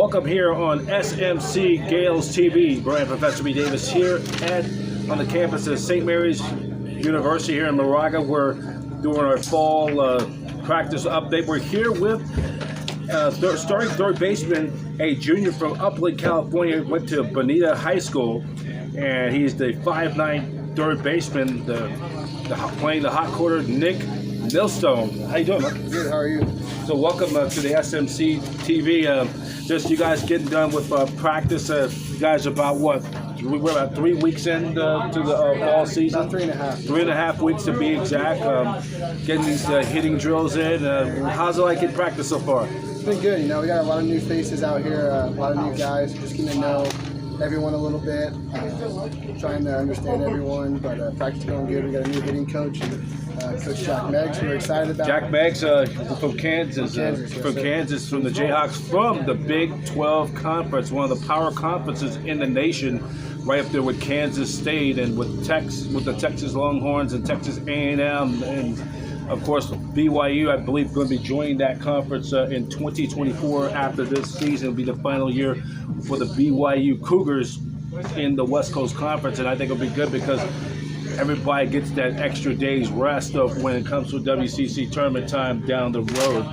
welcome here on SMC-Gales-TV. Brian Professor B. Davis here on the campus of St. Mary's University here in Moraga. We're doing our fall practice update. We're here with starting third baseman, a junior from Upland, California, went to Bonita High School, and he's the 5'9" third baseman, playing the hot corner, Nick Millstone. How you doing, man? Good, how are you? So welcome to the SMC-TV. Just you guys getting done with practice. You guys are about what? We're about 3 weeks in to the fall season. About 3.5. 3.5 weeks to be exact. Getting these hitting drills in. How's it like in practice so far? It's been good. You know, we got a lot of new faces out here, a lot of new guys. Just getting to know everyone a little bit, trying to understand everyone. But practice going good. We got a new hitting coach, Coach Jack Meggs, who we're excited about. Jack Meggs from Kansas, from the Jayhawks, from the Big 12 Conference, one of the power conferences in the nation, right up there with Kansas State and with the Texas Longhorns and Texas A&M, and of course BYU, I believe, going to be joining that conference in 2024. After this season will be the final year for the BYU Cougars in the West Coast Conference, and I think it'll be good because everybody gets that extra day's rest of when it comes to WCC tournament time down the road.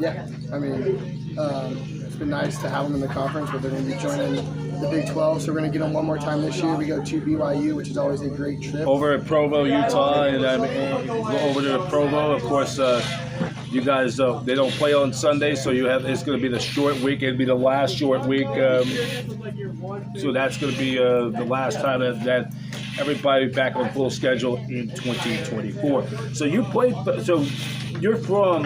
Yeah, I mean, it's been nice to have them in the conference, but they're going to be joining the Big 12, so we're going to get them one more time this year. We go to BYU, which is always a great trip. Over at Provo, Utah, and go over to Provo. Of course, you guys, they don't play on Sunday, so it's going to be the short week. It'll be the last short week. So that's going to be the last time that everybody back on full schedule in 2024. So you're from,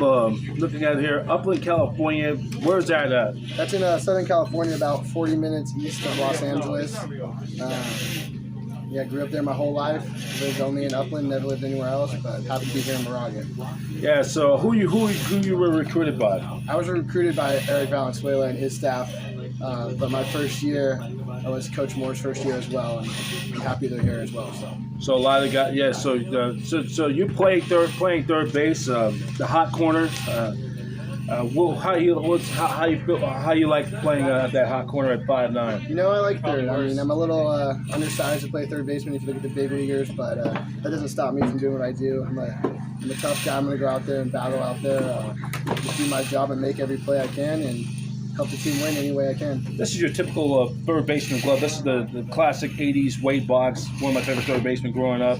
looking at here, Upland, California. Where's that at? That's in Southern California, about 40 minutes east of Los Angeles. Yeah, grew up there my whole life. Lived only in Upland, never lived anywhere else, but happy to be here in Moraga. Yeah, so who you were recruited by? I was recruited by Eric Valenzuela and his staff, but my first year, I was Coach Moore's first year as well, and I'm happy they're here as well. So a lot of guys, yeah. So you playing third base, the hot corner. How you feel? How you like playing that hot corner at 5'9"? You know, I like third. I mean, I'm a little undersized to play third baseman if you look at the big leaguers, but that doesn't stop me from doing what I do. I'm a tough guy. I'm going to go out there and battle out there, just do my job and make every play I can and help the team win any way I can. This is your typical third baseman glove. This is the classic 80s Wade Boggs, one of my favorite third basemen growing up.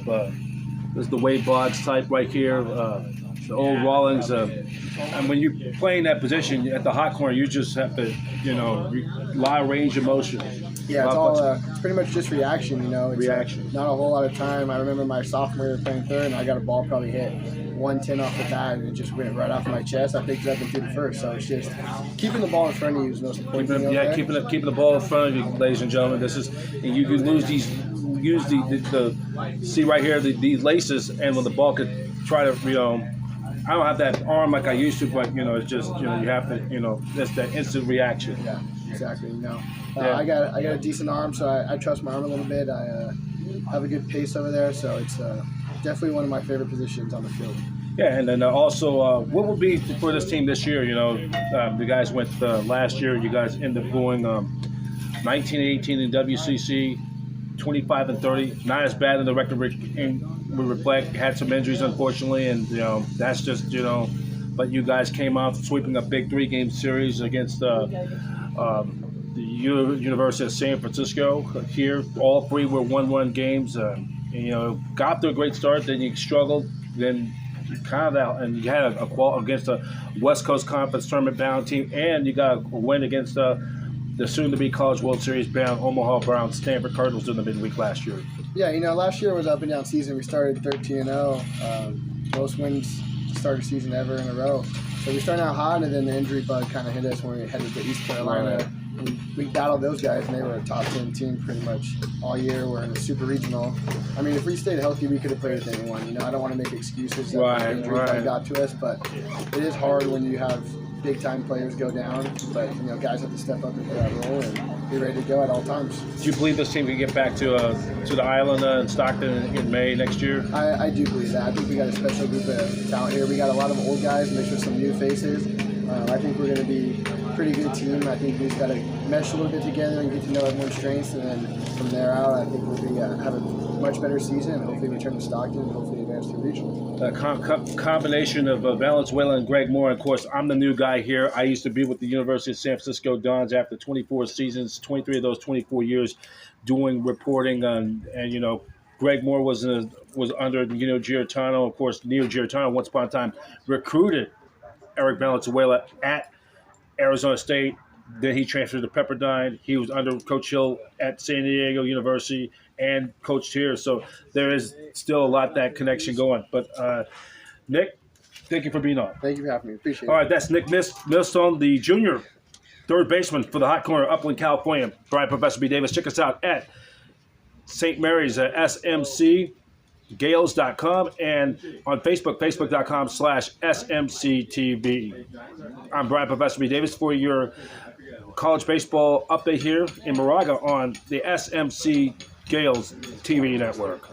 This is the Wade Boggs type right here, the old Rawlings. And when you're playing that position at the hot corner, you just have to, a lot of range of motion. Yeah, it's pretty much just reaction, It's reaction. Not a whole lot of time. I remember my sophomore year playing third, and I got a ball probably hit 110 off the bat, and it just went right off my chest. I picked it up and threw the first. So it's just keeping the ball in front of you is the most important thing. Yeah, keeping the ball in front of you, ladies and gentlemen. And you can use the see right here the laces, and when the ball could try to I don't have that arm like I used to, but it's just you have to that's that instant reaction. Yeah, exactly. Yeah. I got a decent arm, so I trust my arm a little bit. I have a good pace over there, so it's definitely one of my favorite positions on the field. Yeah, and then also, what will be for this team this year? The guys went last year. You guys ended up going 19-18 in WCC, 25-30. Not as bad in the record we reflect. Had some injuries, unfortunately, and that's just But you guys came out sweeping a big 3-game series against the University of San Francisco. Here, all 3 were 1-1 games. Got to a great start, then you struggled, then you kind of out, and you had a qual against a West Coast Conference tournament-bound team, and you got a win against the soon-to-be College World Series-bound Omaha Browns Stanford Cardinals in the midweek last year. Yeah, last year was up and down season. We started 13-0, most wins to start a season ever in a row. So we started out hot, and then the injury bug kind of hit us when we headed to East Carolina. Right. And we battled those guys, and they were a top 10 team pretty much all year. We're in the super regional. I mean, if we stayed healthy, we could have played with anyone. I don't want to make excuses that the injury bug got to us, but it is hard when you have big-time players go down, but guys have to step up into that role and be ready to go at all times. Do you believe this team can get back to the island in Stockton in May next year? I do believe that. I think we got a special group of talent here. We got a lot of old guys mixed with some new faces. I think we're going to be a pretty good team. I think we just got to mesh a little bit together and get to know everyone's strengths, and then from there out, I think we'll be have a much better season, and hopefully return to Stockton and hopefully advance to regional. A combination of Valenzuela and Greg Moore. Of course, I'm the new guy here. I used to be with the University of San Francisco Dons after 24 seasons, 23 of those 24 years doing reporting. And you know, Greg Moore was under Giarratano. Of course, Neil Giarratano once upon a time recruited Eric Valenzuela at Arizona State. Then he transferred to Pepperdine. He was under Coach Hill at San Diego University and coached here. So there is still a lot that connection going. But Nick, thank you for being on. Thank you for having me. Appreciate it. All right, that's Nick Millstone, the junior third baseman for the Hot Corner, Upland, California. Brian Professor B. Davis. Check us out at St. Mary's at SMC-Gales.com and on Facebook, facebook.com/SMC-TV. I'm Brian Professor B. Davis for your college baseball update here in Moraga on the SMC-Gales-TV network.